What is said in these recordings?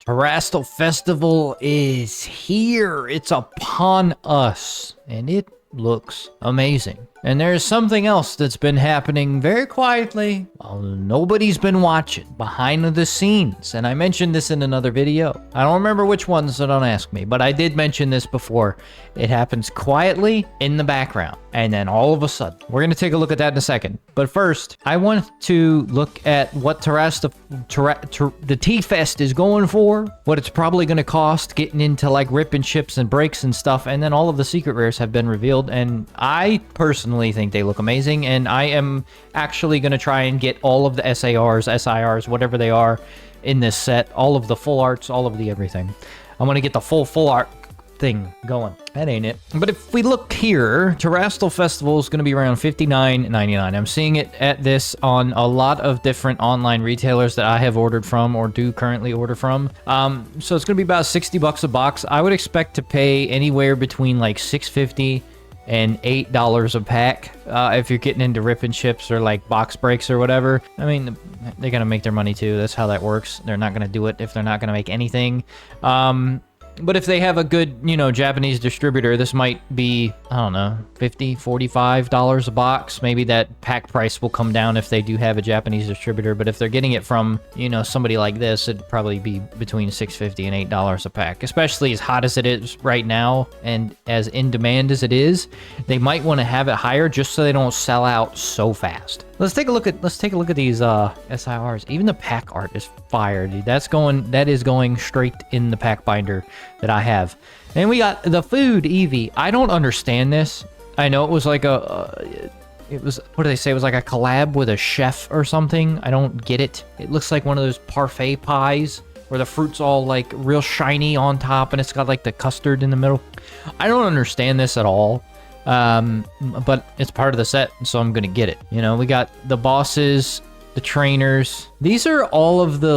Terastal Festival is here. It's upon us, and it looks amazing. And there's something else that's been happening very quietly while nobody's been watching, behind the scenes. And I mentioned this in another video. I don't remember which one, so don't ask me, but I did mention this before. It happens quietly in the background, and then all of a sudden, we're going to take a look at that in a second. But first, I want to look at what the T-Fest is going for, what it's probably going to cost, getting into like ripping ships and breaks and stuff, and then all of the secret rares have been revealed, and I personally think they look amazing, and I am actually going to try and get all of the SARs, SIRs, whatever they are in this set, all of the full arts, all of the everything. I want to get the full art thing going. That ain't it. But if we look here, Terastal Festival is going to be around $59.99. I'm seeing it at this on a lot of different online retailers that I have ordered from or do currently order from. So it's going to be about 60 bucks a box. I would expect to pay anywhere between like $6.50 and $8 a pack if you're getting into ripping ships or like box breaks or whatever. I mean, they're gonna make their money too. That's how that works. They're not gonna do it if they're not gonna make anything. But if they have a good, Japanese distributor, this might be, I don't know, $50, $45 a box. Maybe that pack price will come down if they do have a Japanese distributor. But if they're getting it from, somebody like this, it'd probably be between $6.50 and $8 a pack. Especially as hot as it is right now and as in demand as it is, they might want to have it higher just so they don't sell out so fast. Let's take a look at these SIRs. Even the pack art is fire, dude. That is going straight in the pack binder that I have. And we got the food Eevee. I don't understand this. I know it was like what do they say? It was like a collab with a chef or something. I don't get it. It looks like one of those parfait pies where the fruit's all like real shiny on top and it's got like the custard in the middle. I don't understand this at all. But it's part of the set, so I'm gonna get it. We got the bosses, the trainers. These are all of the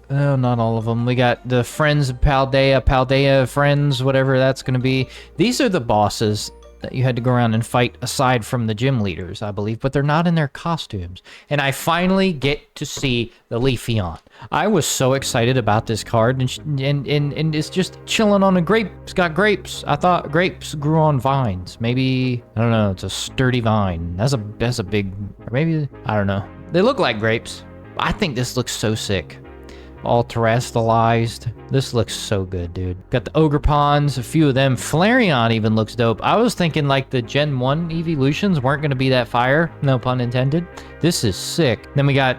not all of them. We got the friends of Paldea friends, whatever that's gonna be. These are the bosses that you had to go around and fight aside from the gym leaders, I believe, but they're not in their costumes. And I finally get to see the Leafeon. I was so excited about this card, and it's just chilling on a grape. It's got grapes. I thought grapes grew on vines. Maybe, I don't know, it's a sturdy vine. That's a big, or maybe, I don't know. They look like grapes. I think this looks so sick. All terastalized. This looks so good, dude. Got the Ogrepons, a few of them. Flareon even looks dope. I was thinking like the Gen 1 eveelutions weren't going to be that fire. No pun intended. This is sick. Then we got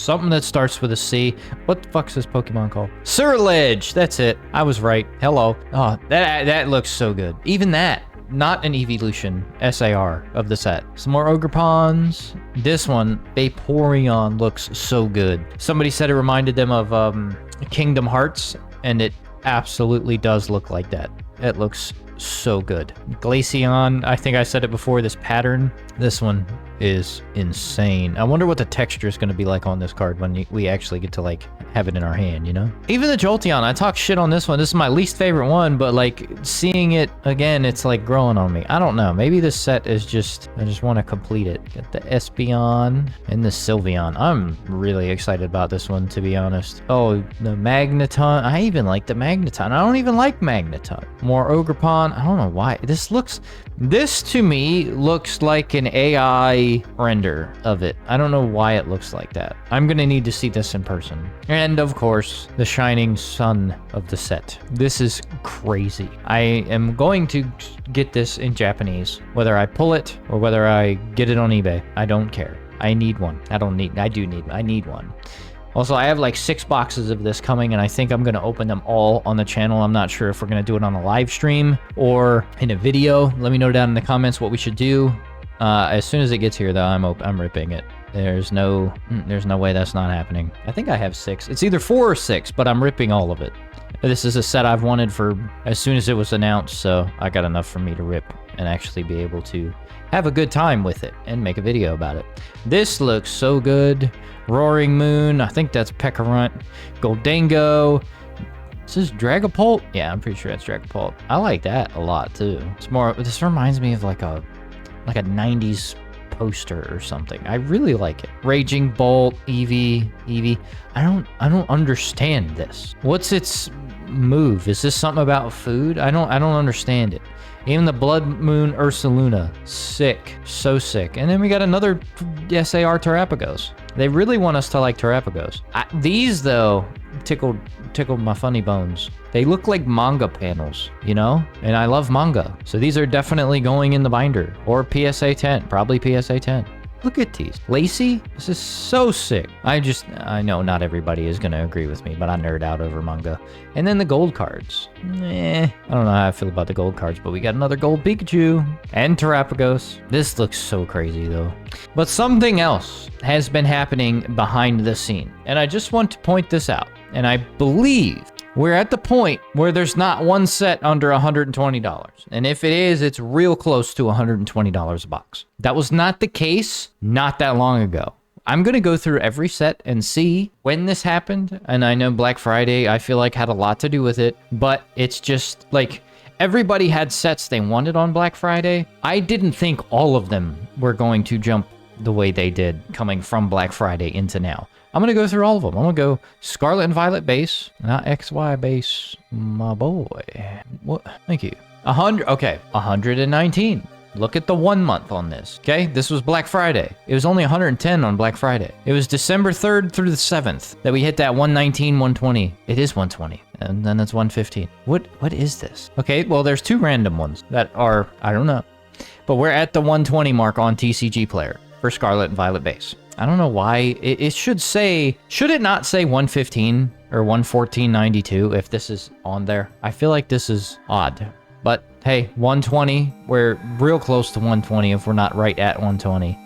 something that starts with a C. What the fuck's this Pokemon called? Surledge. That's it. I was right. Hello. Oh, that looks so good. Even that. Not an eveelution SAR of the set. Some more Ogrepons. This one, Vaporeon, looks so good. Somebody said it reminded them of Kingdom Hearts, and it absolutely does look like that. It looks so good. Glaceon, I think I said it before, this pattern. This one is insane. I wonder what the texture is going to be like on this card when we actually get to like have it in our hand, Even the Jolteon, I talk shit on this one. This is my least favorite one, but like seeing it again, it's like growing on me. I don't know. Maybe this set is just, I just want to complete it. Got the Espeon and the Sylveon. I'm really excited about this one, to be honest. Oh, the Magneton. I even like the Magneton. I don't even like Magneton. More Ogrepon. I don't know why. This to me looks like an AI render of it. I don't know why it looks like that. I'm gonna need to see this in person. And of course, the shining sun of the set. This is crazy. I am going to get this in Japanese, whether I pull it or whether I get it on eBay. I don't care. I need one. I need one. Also, I have like 6 boxes of this coming, and I think I'm going to open them all on the channel. I'm not sure if we're going to do it on a live stream or in a video. Let me know down in the comments what we should do. As soon as it gets here, though, I'm ripping it. There's no way that's not happening. I think I have 6. It's either 4 or 6, but I'm ripping all of it. This is a set I've wanted for as soon as it was announced, so I got enough for me to rip and actually be able to have a good time with it and make a video about it. This looks so good. Roaring Moon, I think that's Pekarunt. Goldango. Is this Dragapult? Yeah, I'm pretty sure that's Dragapult. I like that a lot too. This reminds me of like a 90s poster or something. I really like it. Raging Bolt, Eevee. I don't understand this. What's its move? Is this something about food? I don't understand it. Even the Blood Moon Ursaluna. Sick. So sick. And then we got another SAR Terapagos. They really want us to like Terapagos. These, though, tickled my funny bones. They look like manga panels, you know? And I love manga. So these are definitely going in the binder. Or PSA 10. Probably PSA 10. Look at these. Lacy? This is so sick. I know not everybody is going to agree with me, but I nerd out over manga. And then the gold cards. I don't know how I feel about the gold cards, but we got another gold Pikachu and Terapagos. This looks so crazy, though. But something else has been happening behind the scene. And I just want to point this out. And I believe we're at the point where there's not one set under $120. And if it is, it's real close to $120 a box. That was not the case not that long ago. I'm going to go through every set and see when this happened. And I know Black Friday, I feel like, had a lot to do with it. But it's just like everybody had sets they wanted on Black Friday. I didn't think all of them were going to jump the way they did coming from Black Friday into now. I'm going to go through all of them. I'm going to go Scarlet and Violet base, not XY base, my boy. What? Thank you. 100. Okay, 119. Look at the 1 month on this. Okay, this was Black Friday. It was only 110 on Black Friday. It was December 3rd through the 7th that we hit that 119, 120. It is 120. And then it's 115. What is this? Okay, well, there's two random ones that are, I don't know. But we're at the 120 mark on TCG Player for Scarlet and Violet base. I don't know why. It should say, should it not say 115 or 114.92 if this is on there? I feel like this is odd. But hey, 120. We're real close to 120 if we're not right at 120.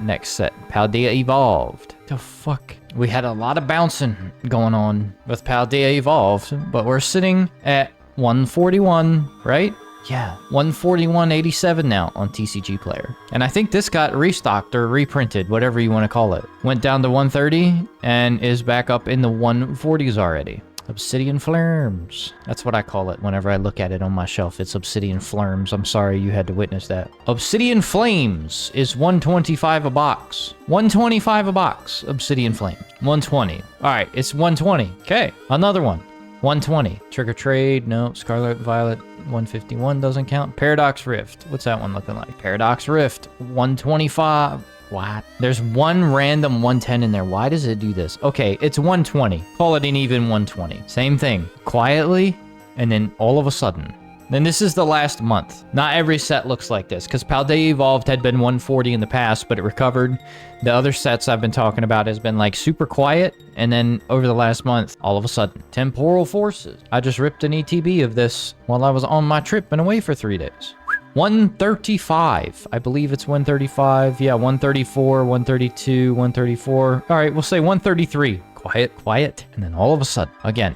Next set, Paldea Evolved. The fuck? We had a lot of bouncing going on with Paldea Evolved, but we're sitting at 141, right? Yeah, 141.87 now on TCG Player. And I think this got restocked or reprinted, whatever you want to call it. Went down to 130 and is back up in the 140s already. Obsidian Flurms. That's what I call it whenever I look at it on my shelf. It's Obsidian Flurms. I'm sorry you had to witness that. Obsidian Flames is 125 a box. 125 a box, Obsidian Flames. 120. All right, it's 120. Okay, another one. 120. Trick or Trade. No. Scarlet Violet. 151 doesn't count. Paradox Rift. What's that one looking like? Paradox Rift. 125. What? There's one random 110 in there. Why does it do this? Okay, it's 120. Call it an even 120. Same thing. Quietly, and then all of a sudden. Then this is the last month. Not every set looks like this, because Paldea Evolved had been 140 in the past, but it recovered. The other sets I've been talking about has been like super quiet, and then over the last month, all of a sudden, Temporal Forces. I just ripped an ETB of this while I was on my trip and away for 3 days. 135. I believe it's 135. Yeah, 134, 132, 134. All right, we'll say 133. Quiet. And then all of a sudden, again,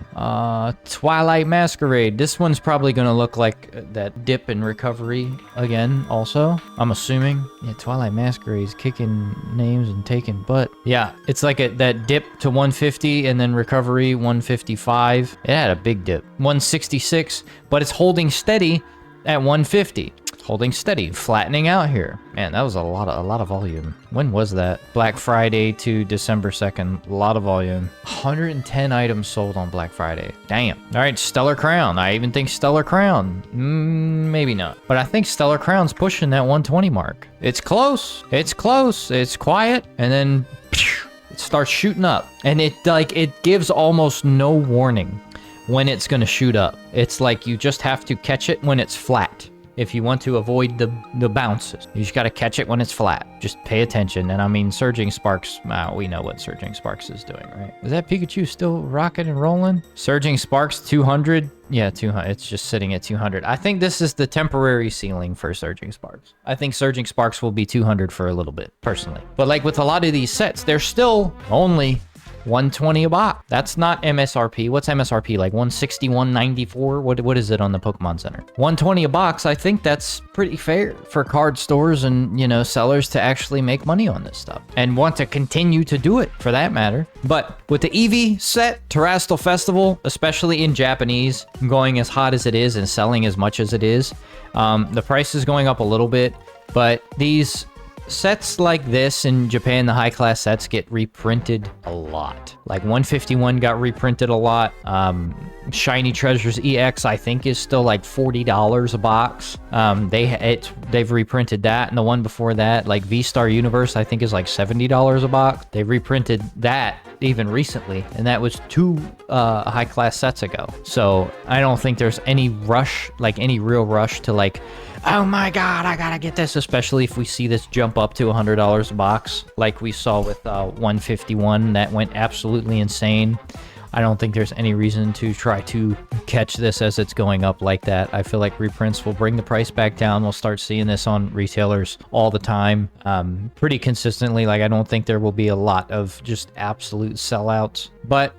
Twilight Masquerade. This one's probably going to look like that dip in recovery again also, I'm assuming. Yeah, Twilight Masquerade is kicking names and taking butt. Yeah, it's like that dip to 150 and then recovery 155. It had a big dip. 166, but it's holding steady at 150. Holding steady, flattening out here. Man, that was a lot of volume. When was that? Black Friday to December 2nd. A lot of volume. 110 items sold on Black Friday. Damn. All right, Stellar Crown. I even think Stellar Crown. Maybe not. But I think Stellar Crown's pushing that 120 mark. It's close. It's close. It's quiet. And then it starts shooting up. And it gives almost no warning when it's going to shoot up. It's like you just have to catch it when it's flat. If you want to avoid the bounces, you just got to catch it when it's flat. Just pay attention. And I mean, Surging Sparks, we know what Surging Sparks is doing, right? Is that Pikachu still rocking and rolling? Surging Sparks, 200? Yeah, 200. It's just sitting at 200. I think this is the temporary ceiling for Surging Sparks. I think Surging Sparks will be 200 for a little bit, personally. But like with a lot of these sets, they're still only 120 a box. That's not MSRP. What's MSRP? Like 161.94? What is it on the Pokemon Center? 120 a box. I think that's pretty fair for card stores and, sellers to actually make money on this stuff and want to continue to do it for that matter. But with the Eevee set, Terastal Festival, especially in Japanese, going as hot as it is and selling as much as it is, the price is going up a little bit, but these sets like this in Japan, the high class sets get reprinted a lot. Like 151 got reprinted a lot. Shiny Treasures EX, I think, is still like $40 a box. They've reprinted that, and the one before that, like V-Star Universe, I think is like $70 a box. They reprinted that even recently, and that was 2 high-class sets ago. So I don't think there's any rush, like any real rush to like, oh my god, I gotta get this, especially if we see this jump up to $100 a box, like we saw with 151. That went absolutely insane. I don't think there's any reason to try to catch this as it's going up like that. I feel like reprints will bring the price back down. We'll start seeing this on retailers all the time, pretty consistently. Like, I don't think there will be a lot of just absolute sellouts, but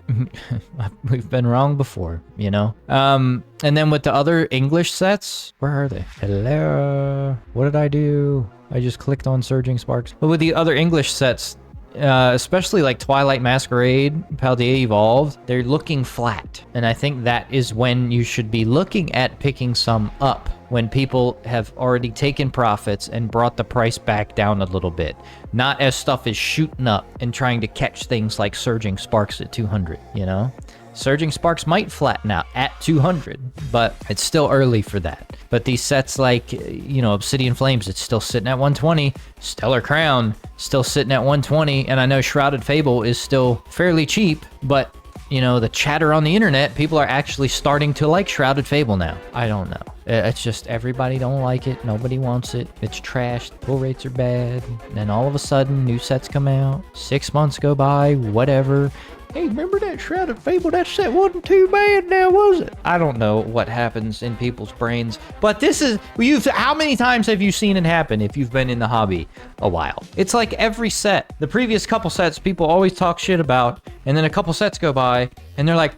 we've been wrong before, you know? And then with the other English sets, where are they? Hello? What did I do? I just clicked on Surging Sparks. But with the other English sets, especially like Twilight Masquerade, Paldea Evolved, they're looking flat. And I think that is when you should be looking at picking some up, when people have already taken profits and brought the price back down a little bit. Not as stuff is shooting up and trying to catch things like Surging Sparks at 200, you know? Surging Sparks might flatten out at 200, but it's still early for that. But these sets like, you know, Obsidian Flames, it's still sitting at 120. Stellar Crown, still sitting at 120. And I know Shrouded Fable is still fairly cheap, but, you know, the chatter on the internet, people are actually starting to like Shrouded Fable now. I don't know. It's just everybody don't like it. Nobody wants it. It's trashed. Pull rates are bad. And then all of a sudden, new sets come out. 6 months go by, whatever. Hey, remember that Shrouded Fable? That set wasn't too bad now, was it? I don't know what happens in people's brains, but this is, how many times have you seen it happen if you've been in the hobby a while? It's like every set. The previous couple sets, people always talk shit about, and then a couple sets go by, and they're like,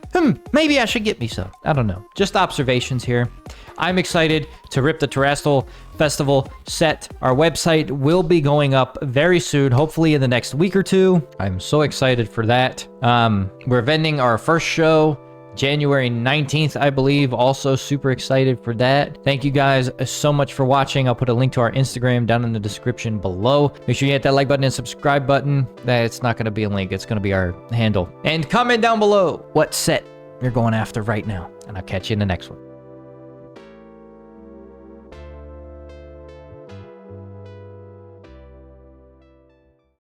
maybe I should get me some. I don't know. Just observations here. I'm excited to rip the Terastal Festival set. Our website will be going up very soon, hopefully in the next week or 2. I'm so excited for that. We're vending our first show January 19th, I believe. Also super excited for that. Thank you guys so much for watching. I'll put a link to our Instagram down in the description below. Make sure you hit that like button and subscribe button. It's not going to be a link. It's going to be our handle. And comment down below what set you're going after right now. And I'll catch you in the next one.